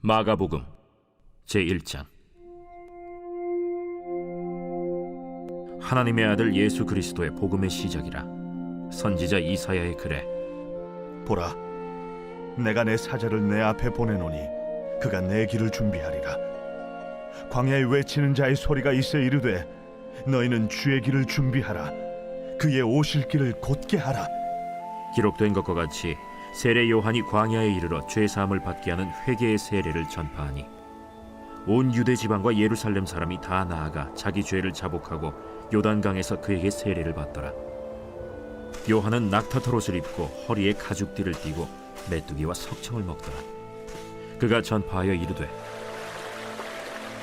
마가복음 제1장. 하나님의 아들 예수 그리스도의 복음의 시작이라. 선지자 이사야의 글에 보라, 내가 내 사자를 내 앞에 보내노니 그가 내 길을 준비하리라. 광야에 외치는 자의 소리가 있어 이르되 너희는 주의 길을 준비하라. 그의 오실 길을 곧게 하라. 기록된 것과 같이 세례 요한이 광야에 이르러 죄 사함을 받게 하는 회개의 세례를 전파하니 온 유대 지방과 예루살렘 사람이 다 나아가 자기 죄를 자복하고 요단강에서 그에게 세례를 받더라. 요한은 낙타털 옷을 입고 허리에 가죽띠를 띠고 메뚜기와 석청을 먹더라. 그가 전파하여 이르되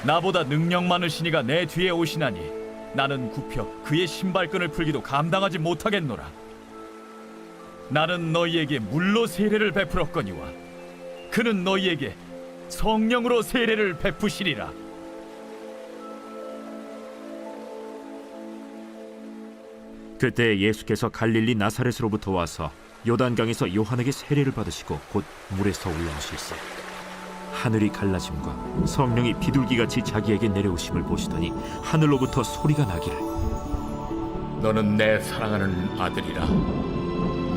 나보다 능력 많으시니가 내 뒤에 오시나니 나는 굽혀 그의 신발끈을 풀기도 감당하지 못하겠노라. 나는 너희에게 물로 세례를 베풀었거니와 그는 너희에게 성령으로 세례를 베푸시리라. 그때 예수께서 갈릴리 나사렛으로부터 와서 요단강에서 요한에게 세례를 받으시고 곧 물에서 올라오실세 하늘이 갈라짐과 성령이 비둘기같이 자기에게 내려오심을 보시더니 하늘로부터 소리가 나기를 너는 내 사랑하는 아들이라.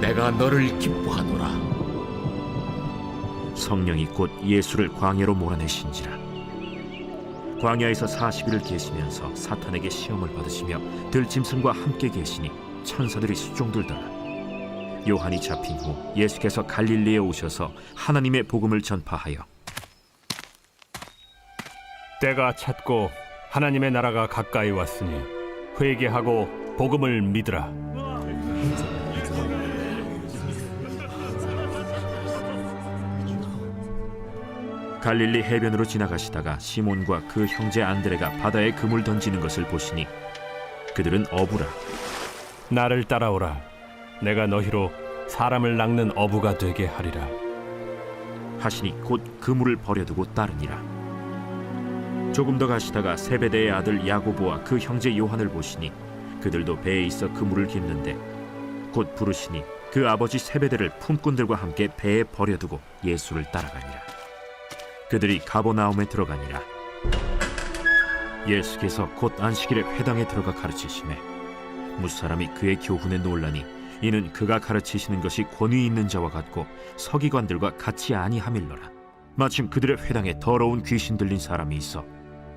내가 너를 기뻐하노라. 성령이 곧 예수를 광야로 몰아내신지라. 광야에서 40일을 계시면서 사탄에게 시험을 받으시며 들짐승과 함께 계시니 천사들이 수종들더라. 요한이 잡힌 후 예수께서 갈릴리에 오셔서 하나님의 복음을 전파하여 때가 찼고 하나님의 나라가 가까이 왔으니 회개하고 복음을 믿으라. 갈릴리 해변으로 지나가시다가 시몬과 그 형제 안드레가 바다에 그물 던지는 것을 보시니 그들은 어부라. 나를 따라오라. 내가 너희로 사람을 낚는 어부가 되게 하리라. 하시니 곧 그물을 버려두고 따르니라. 조금 더 가시다가 세베대의 아들 야고보와 그 형제 요한을 보시니 그들도 배에 있어 그물을 깁는데 곧 부르시니 그 아버지 세베대를 품꾼들과 함께 배에 버려두고 예수를 따라가니라. 그들이 가버나움에 들어가니라. 예수께서 곧 안식일에 회당에 들어가 가르치시매 무사람이 그의 교훈에 놀라니 이는 그가 가르치시는 것이 권위 있는 자와 같고 서기관들과 같이 아니함일러라. 마침 그들의 회당에 더러운 귀신 들린 사람이 있어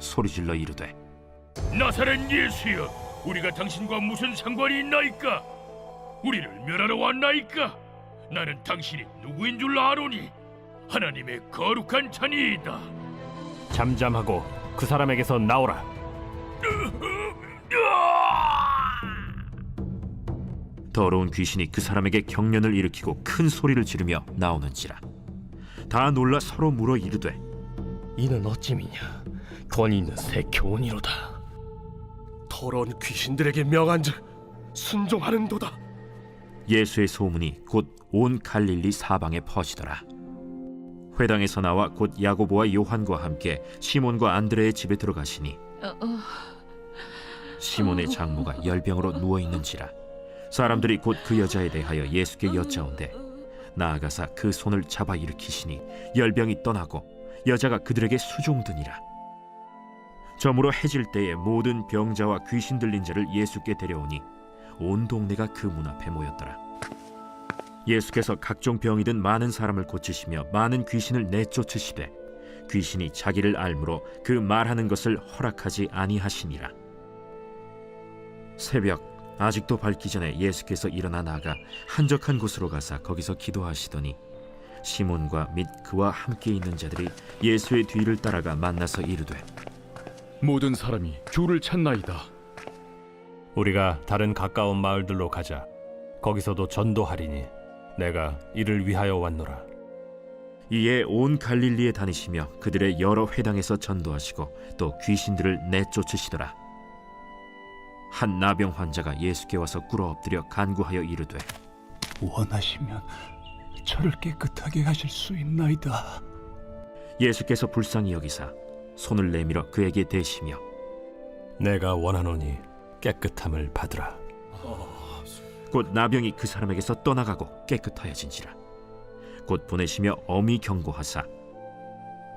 소리질러 이르되 나사렛 예수여, 우리가 당신과 무슨 상관이 있나이까? 우리를 멸하러 왔나이까? 나는 당신이 누구인 줄 아노니 하나님의 거룩한 자니이다. 잠잠하고 그 사람에게서 나오라. 더러운 귀신이 그 사람에게 경련을 일으키고 큰 소리를 지르며 나오는지라. 다 놀라 서로 물어 이르되 이는 어찌미냐? 권위 있는 새 교훈이로다. 더러운 귀신들에게 명한즉 순종하는도다. 예수의 소문이 곧 온 갈릴리 사방에 퍼지더라. 회당에서 나와 곧 야고보와 요한과 함께 시몬과 안드레의 집에 들어가시니 시몬의 장모가 열병으로 누워있는지라. 사람들이 곧 그 여자에 대하여 예수께 여짜온대 나아가사 그 손을 잡아 일으키시니 열병이 떠나고 여자가 그들에게 수종드니라. 저물어 해질 때에 모든 병자와 귀신 들린 자를 예수께 데려오니 온 동네가 그 문 앞에 모였더라. 예수께서 각종 병이 든 많은 사람을 고치시며 많은 귀신을 내쫓으시되 귀신이 자기를 알므로 그 말하는 것을 허락하지 아니하시니라. 새벽 아직도 밝기 전에 예수께서 일어나 나가 한적한 곳으로 가사 거기서 기도하시더니 시몬과 및 그와 함께 있는 자들이 예수의 뒤를 따라가 만나서 이르되 모든 사람이 주를 찾나이다. 우리가 다른 가까운 마을들로 가자. 거기서도 전도하리니 내가 이를 위하여 왔노라. 이에 온 갈릴리에 다니시며 그들의 여러 회당에서 전도하시고 또 귀신들을 내쫓으시더라. 한 나병 환자가 예수께 와서 꿇어 엎드려 간구하여 이르되 원하시면 저를 깨끗하게 하실 수 있나이다. 예수께서 불쌍히 여기사 손을 내밀어 그에게 대시며 내가 원하노니 깨끗함을 받으라. 곧 나병이 그 사람에게서 떠나가고 깨끗하여진지라. 곧 보내시며 엄히 경고하사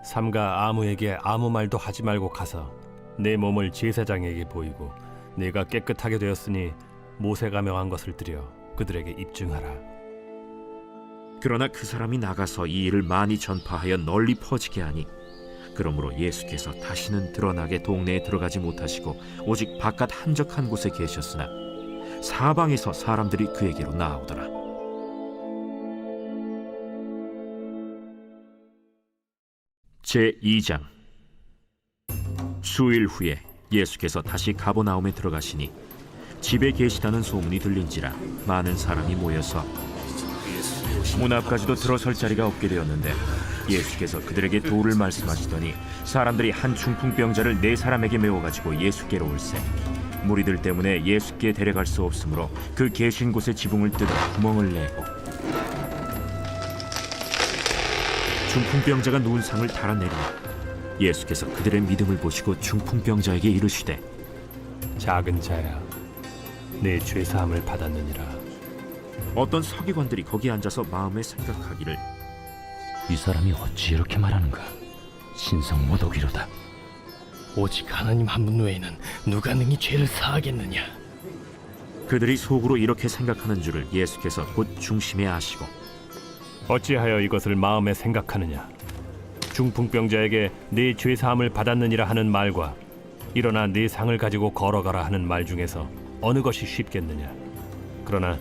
삼가 아무에게 아무 말도 하지 말고 가서 내 몸을 제사장에게 보이고 내가 깨끗하게 되었으니 모세가 명한 것을 드려 그들에게 입증하라. 그러나 그 사람이 나가서 이 일을 많이 전파하여 널리 퍼지게 하니 그러므로 예수께서 다시는 드러나게 동네에 들어가지 못하시고 오직 바깥 한적한 곳에 계셨으나 사방에서 사람들이 그에게로 나아오더라. 제2장. 수일 후에 예수께서 다시 가버나움에 들어가시니 집에 계시다는 소문이 들린지라 많은 사람이 모여서 문 앞까지도 들어설 자리가 없게 되었는데 예수께서 그들에게 도를 말씀하시더니 사람들이 한 중풍병자를 4사람에게 메워가지고 예수께로 올세 무리들 때문에 예수께 데려갈 수 없으므로 그 계신 곳에 지붕을 뜯어 구멍을 내고 중풍병자가 누운 상을 달아내리니 예수께서 그들의 믿음을 보시고 중풍병자에게 이르시되 작은 자야, 내 죄사함을 받았느니라. 어떤 서기관들이 거기 앉아서 마음에 생각하기를 이 사람이 어찌 이렇게 말하는가? 신성 모독이로다. 오직 하나님 한 분 외에는 누가 능히 죄를 사하겠느냐? 그들이 속으로 이렇게 생각하는 줄을 예수께서 곧 중심에 아시고 어찌하여 이것을 마음에 생각하느냐? 중풍병자에게 네 죄사함을 받았느니라 하는 말과 일어나 네 상을 가지고 걸어가라 하는 말 중에서 어느 것이 쉽겠느냐? 그러나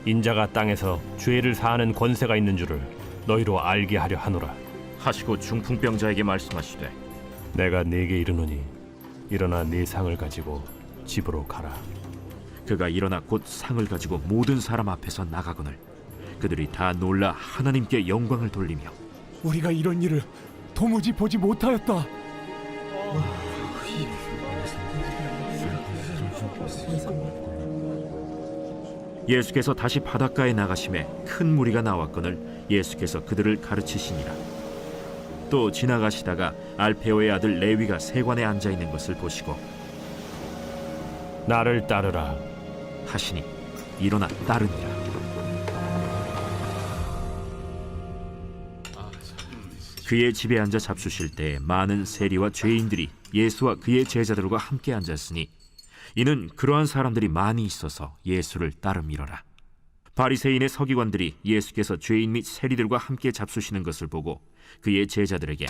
인자가 땅에서 죄를 사하는 권세가 있는 줄을 너희로 알게 하려 하노라. 하시고 중풍병자에게 말씀하시되 내가 네게 이르노니 일어나 네 상을 가지고 집으로 가라. 그가 일어나 곧 상을 가지고 모든 사람 앞에서 나가거늘 그들이 다 놀라 하나님께 영광을 돌리며 우리가 이런 일을 도무지 보지 못하였다. 예수께서 다시 바닷가에 나가심에 큰 무리가 나왔거늘 예수께서 그들을 가르치시니라. 또 지나가시다가 알페오의 아들 레위가 세관에 앉아 있는 것을 보시고 나를 따르라 하시니 일어나 따르니라. 그의 집에 앉아 잡수실 때에 많은 세리와 죄인들이 예수와 그의 제자들과 함께 앉았으니 이는 그러한 사람들이 많이 있어서 예수를 따름이러라. 바리새인의 서기관들이 예수께서 죄인 및 세리들과 함께 잡수시는 것을 보고 그의 제자들에게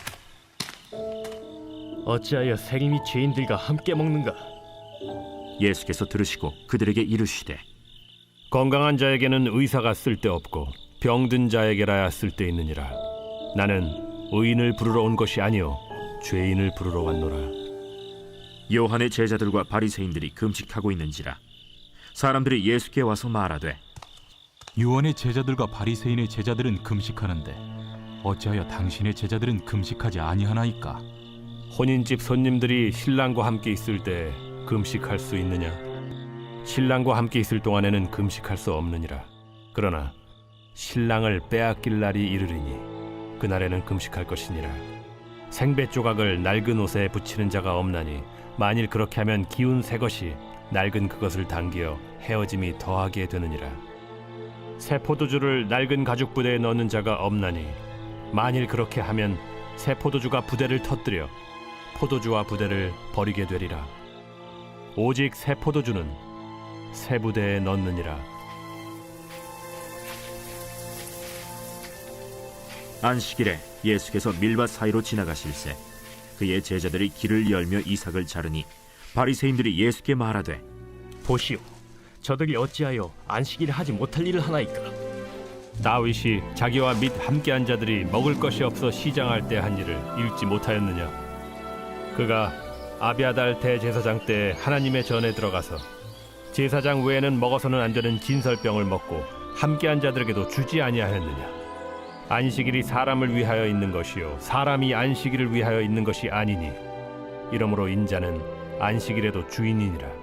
어찌하여 세리 및 죄인들과 함께 먹는가? 예수께서 들으시고 그들에게 이르시되 건강한 자에게는 의사가 쓸데없고 병든 자에게라야 쓸데있느니라. 나는 의인을 부르러 온 것이 아니요 죄인을 부르러 왔노라. 요한의 제자들과 바리새인들이 금식하고 있는지라 사람들이 예수께 와서 말하되 요한의 제자들과 바리새인의 제자들은 금식하는데 어찌하여 당신의 제자들은 금식하지 아니하나이까? 혼인집 손님들이 신랑과 함께 있을 때 금식할 수 있느냐? 신랑과 함께 있을 동안에는 금식할 수 없느니라. 그러나 신랑을 빼앗길 날이 이르리니 그날에는 금식할 것이니라. 생배 조각을 낡은 옷에 붙이는 자가 없나니 만일 그렇게 하면 기운 새 것이 낡은 그것을 당겨 헤어짐이 더하게 되느니라. 새 포도주를 낡은 가죽 부대에 넣는 자가 없나니 만일 그렇게 하면 새 포도주가 부대를 터뜨려 포도주와 부대를 버리게 되리라. 오직 새 포도주는 새 부대에 넣느니라. 안식일에 예수께서 밀밭 사이로 지나가실새 그의 제자들이 길을 열며 이삭을 자르니 바리새인들이 예수께 말하되 보시오, 저들이 어찌하여 안식일에 하지 못할 일을 하나이까? 다윗이 자기와 및 함께한 자들이 먹을 것이 없어 시장할 때 한 일을 읽지 못하였느냐? 그가 아비아달 대제사장 때 하나님의 전에 들어가서 제사장 외에는 먹어서는 안 되는 진설병을 먹고 함께한 자들에게도 주지 아니하였느냐? 안식일이 사람을 위하여 있는 것이요 사람이 안식일을 위하여 있는 것이 아니니 이러므로 인자는 안식일에도 주인이니라.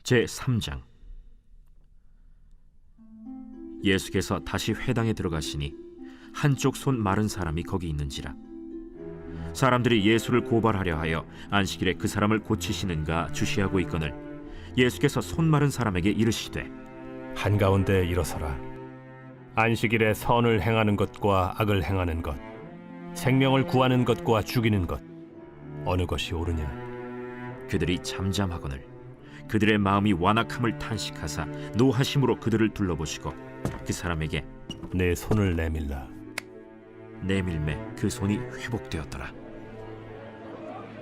제3장. 예수께서 다시 회당에 들어가시니 한쪽 손 마른 사람이 거기 있는지라. 사람들이 예수를 고발하려 하여 안식일에 그 사람을 고치시는가 주시하고 있거늘 예수께서 손 마른 사람에게 이르시되 한가운데 일어서라. 안식일에 선을 행하는 것과 악을 행하는 것, 생명을 구하는 것과 죽이는 것, 어느 것이 옳으냐? 그들이 잠잠하거늘 그들의 마음이 완악함을 탄식하사 노하심으로 그들을 둘러보시고 그 사람에게 내 손을 내밀라. 내밀매 그 손이 회복되었더라.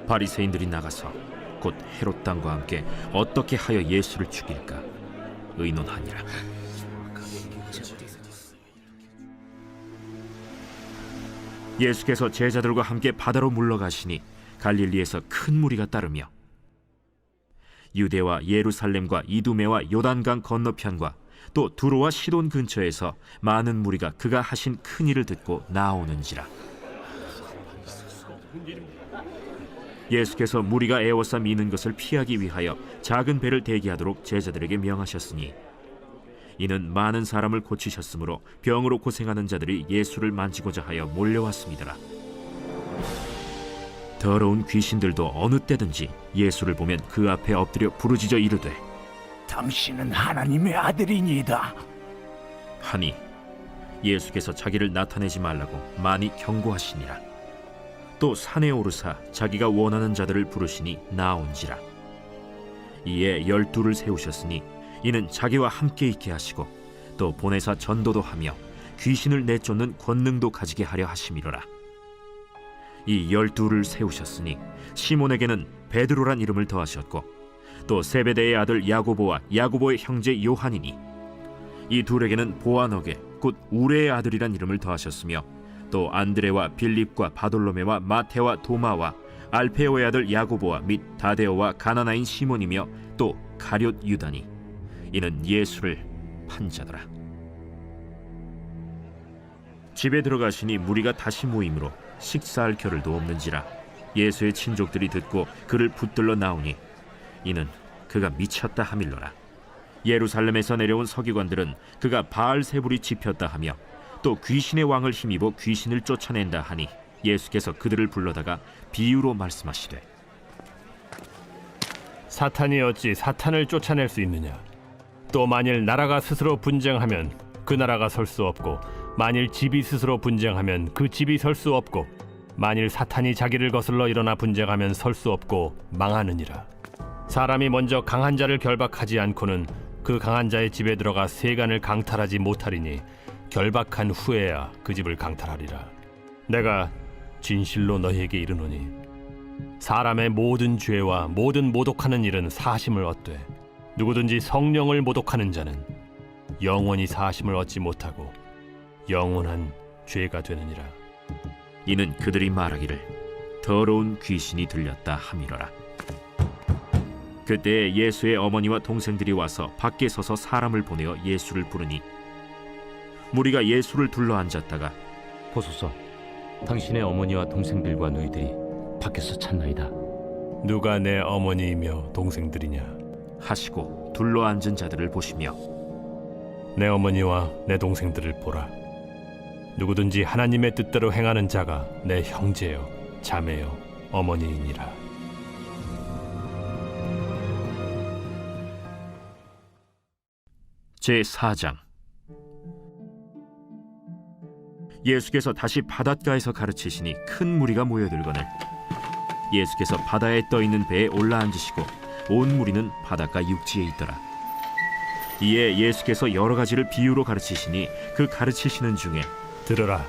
바리새인들이 나가서 곧 헤롯 당과 함께 어떻게 하여 예수를 죽일까 의논하니라. 예수께서 제자들과 함께 바다로 물러가시니 갈릴리에서 큰 무리가 따르며 유대와 예루살렘과 이두메와 요단강 건너편과 또 두로와 시돈 근처에서 많은 무리가 그가 하신 큰 일을 듣고 나오는지라. 예수께서 무리가 애워싸 미는 것을 피하기 위하여 작은 배를 대기하도록 제자들에게 명하셨으니 이는 많은 사람을 고치셨으므로 병으로 고생하는 자들이 예수를 만지고자 하여 몰려왔습니다라. 더러운 귀신들도 어느 때든지 예수를 보면 그 앞에 엎드려 부르짖어 이르되 당신은 하나님의 아들이니이다 하니 예수께서 자기를 나타내지 말라고 많이 경고하시니라. 또 산에 오르사 자기가 원하는 자들을 부르시니 나온지라. 이에 12를 세우셨으니 이는 자기와 함께 있게 하시고 또 보내사 전도도 하며 귀신을 내쫓는 권능도 가지게 하려 하심이로라. 이 12를 세우셨으니 시몬에게는 베드로란 이름을 더하셨고 또 세베대의 아들 야고보와 야고보의 형제 요한이니 이 둘에게는 보아너게 곧 우레의 아들이란 이름을 더하셨으며 또 안드레와 빌립과 바돌로메와 마테와 도마와 알페오의 아들 야고보와 및 다데오와 가나나인 시몬이며 또 가룟 유다니 이는 예수를 판 자더라. 집에 들어가시니 무리가 다시 모이므로 식사할 겨를도 없는지라. 예수의 친족들이 듣고 그를 붙들러 나오니 이는 그가 미쳤다 하밀러라. 예루살렘에서 내려온 서기관들은 그가 바알세불이 집혔다 하며 또 귀신의 왕을 힘입어 귀신을 쫓아낸다 하니 예수께서 그들을 불러다가 비유로 말씀하시되 사탄이 어찌 사탄을 쫓아낼 수 있느냐? 또 만일 나라가 스스로 분쟁하면 그 나라가 설 수 없고 만일 집이 스스로 분쟁하면 그 집이 설 수 없고 만일 사탄이 자기를 거슬러 일어나 분쟁하면 설 수 없고 망하느니라. 사람이 먼저 강한 자를 결박하지 않고는 그 강한 자의 집에 들어가 세간을 강탈하지 못하리니 결박한 후에야 그 집을 강탈하리라. 내가 진실로 너희에게 이르노니 사람의 모든 죄와 모든 모독하는 일은 사하심을 얻되 누구든지 성령을 모독하는 자는 영원히 사하심을 얻지 못하고 영원한 죄가 되느니라. 이는 그들이 말하기를 더러운 귀신이 들렸다 함이로라. 그때 예수의 어머니와 동생들이 와서 밖에 서서 사람을 보내어 예수를 부르니 무리가 예수를 둘러 앉았다가 보소서, 당신의 어머니와 동생들과 너희들이 밖에서 찾나이다. 누가 내 어머니이며 동생들이냐 하시고 둘러 앉은 자들을 보시며 내 어머니와 내 동생들을 보라. 누구든지 하나님의 뜻대로 행하는 자가 내 형제요 자매요 어머니이니라. 제4장. 예수께서 다시 바닷가에서 가르치시니 큰 무리가 모여들거늘 예수께서 바다에 떠있는 배에 올라앉으시고 온 무리는 바닷가 육지에 있더라. 이에 예수께서 여러 가지를 비유로 가르치시니 그 가르치시는 중에 들으라.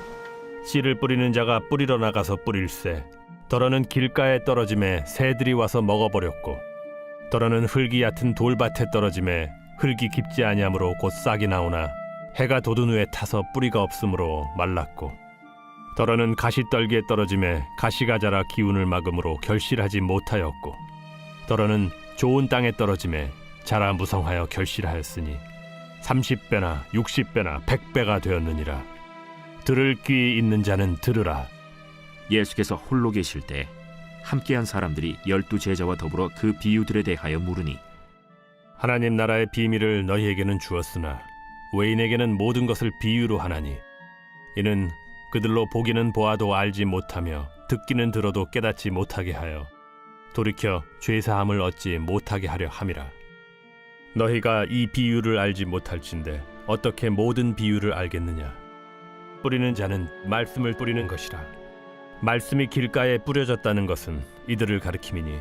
씨를 뿌리는 자가 뿌리러 나가서 뿌릴새 더러는 길가에 떨어짐에 새들이 와서 먹어버렸고 더러는 흙이 얕은 돌밭에 떨어짐에 흙이 깊지 아니하므로 곧 싹이 나오나 해가 돋은 후에 타서 뿌리가 없으므로 말랐고 더러는 가시떨기에 떨어짐에 가시가 자라 기운을 막음으로 결실하지 못하였고 더러는 좋은 땅에 떨어짐에 자라 무성하여 결실하였으니 30배나 60배나 100배가 되었느니라. 들을 귀 있는 자는 들으라. 예수께서 홀로 계실 때 함께한 사람들이 12제자와 더불어 그 비유들에 대하여 물으니 하나님 나라의 비밀을 너희에게는 주었으나 외인에게는 모든 것을 비유로 하나니 이는 그들로 보기는 보아도 알지 못하며 듣기는 들어도 깨닫지 못하게 하여 돌이켜 죄사함을 얻지 못하게 하려 함이라. 너희가 이 비유를 알지 못할진대 어떻게 모든 비유를 알겠느냐? 뿌리는 자는 말씀을 뿌리는 것이라. 말씀이 길가에 뿌려졌다는 것은 이들을 가리킴이니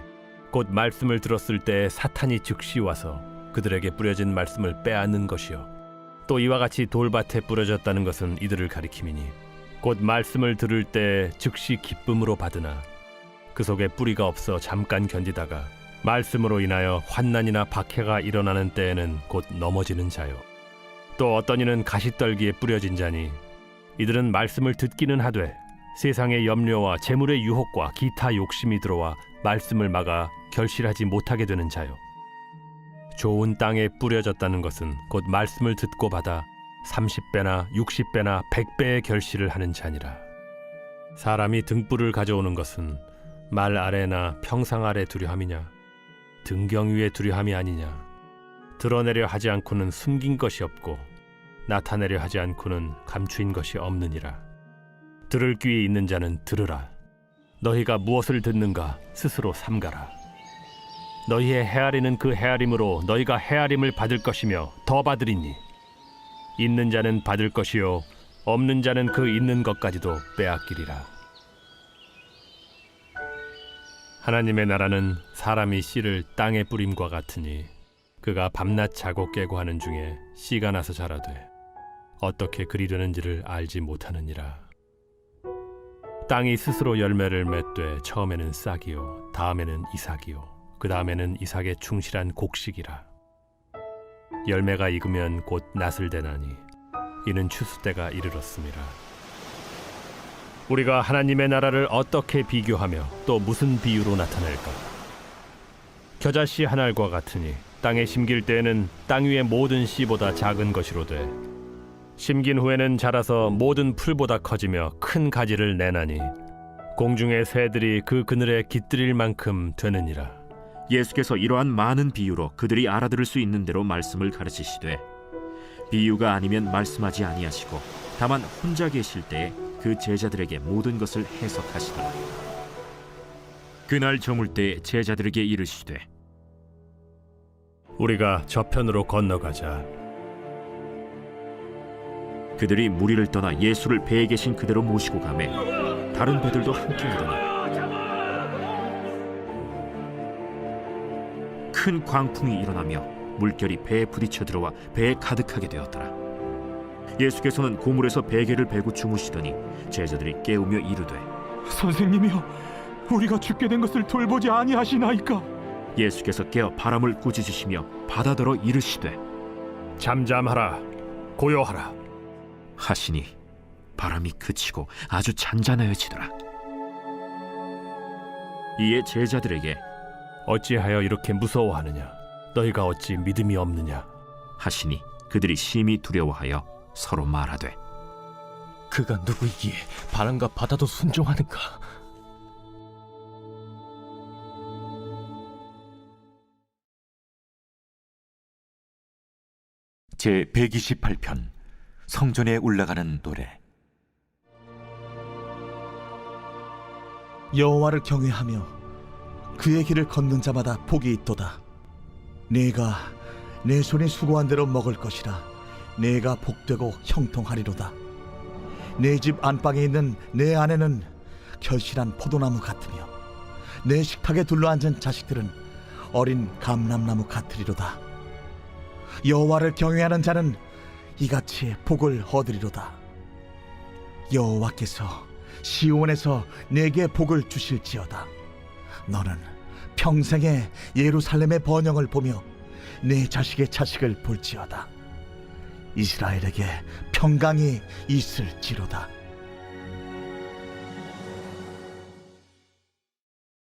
곧 말씀을 들었을 때 사탄이 즉시 와서 그들에게 뿌려진 말씀을 빼앗는 것이요. 또 이와 같이 돌밭에 뿌려졌다는 것은 이들을 가리킴이니 곧 말씀을 들을 때 즉시 기쁨으로 받으나 그 속에 뿌리가 없어 잠깐 견디다가 말씀으로 인하여 환난이나 박해가 일어나는 때에는 곧 넘어지는 자요. 또 어떤 이는 가시떨기에 뿌려진 자니 이들은 말씀을 듣기는 하되 세상의 염려와 재물의 유혹과 기타 욕심이 들어와 말씀을 막아 결실하지 못하게 되는 자요. 좋은 땅에 뿌려졌다는 것은 곧 말씀을 듣고 받아 30배나 60배나 100배의 결실을 하는 자니라. 사람이 등불을 가져오는 것은 말 아래나 평상 아래 두려함이냐 등경 위에 두려함이 아니냐. 드러내려 하지 않고는 숨긴 것이 없고 나타내려 하지 않고는 감추인 것이 없느니라. 들을 귀에 있는 자는 들으라. 너희가 무엇을 듣는가 스스로 삼가라. 너희의 헤아리는 그 헤아림으로 너희가 헤아림을 받을 것이며 더 받으리니 있는 자는 받을 것이요 없는 자는 그 있는 것까지도 빼앗기리라. 하나님의 나라는 사람이 씨를 땅에 뿌림과 같으니 그가 밤낮 자고 깨고 하는 중에 씨가 나서 자라되 어떻게 그리려는지를 알지 못하느니라. 땅이 스스로 열매를 맺되 처음에는 싹이요 다음에는 이삭이요 그 다음에는 이삭의 충실한 곡식이라. 열매가 익으면 곧 낫을 대나니 이는 추수 때가 이르렀음이라. 우리가 하나님의 나라를 어떻게 비교하며 또 무슨 비유로 나타낼까? 겨자씨 한 알과 같으니 땅에 심길 때에는 땅 위의 모든 씨보다 작은 것이로되 심긴 후에는 자라서 모든 풀보다 커지며 큰 가지를 내나니 공중의 새들이 그 그늘에 깃들일 만큼 되느니라. 예수께서 이러한 많은 비유로 그들이 알아들을 수 있는 대로 말씀을 가르치시되 비유가 아니면 말씀하지 아니하시고 다만 혼자 계실 때에 그 제자들에게 모든 것을 해석하시더라. 그날 저물 때에 제자들에게 이르시되 우리가 저편으로 건너가자. 그들이 무리를 떠나 예수를 배에 계신 그대로 모시고 가매 다른 배들도 함께 오더니 큰 광풍이 일어나며 물결이 배에 부딪혀 들어와 배에 가득하게 되었더라. 예수께서는 고물에서 베개를 베고 주무시더니 제자들이 깨우며 이르되 선생님이여, 우리가 죽게 된 것을 돌보지 아니하시나이까? 예수께서 깨어 바람을 꾸짖으시며 바다더러 이르시되 잠잠하라 고요하라 하시니 바람이 그치고 아주 잔잔하여지더라. 이에 제자들에게 어찌하여 이렇게 무서워하느냐? 너희가 어찌 믿음이 없느냐? 하시니 그들이 심히 두려워하여 서로 말하되 그가 누구이기에 바람과 바다도 순종하는가? 제 128편 성전에 올라가는 노래. 여호와를 경외하며 그의 길을 걷는 자마다 복이 있도다. 내가 내 손에 수고한 대로 먹을 것이라. 내가 복되고 형통하리로다. 내 집 안방에 있는 내 아내는 결실한 포도나무 같으며 내 식탁에 둘러앉은 자식들은 어린 감람나무 같으리로다. 여호와를 경외하는 자는 이같이 복을 얻으리로다. 여호와께서 시온에서 내게 복을 주실지어다. 너는 평생에 예루살렘의 번영을 보며 내 자식의 자식을 볼지어다. 이스라엘에게 평강이 있을지로다.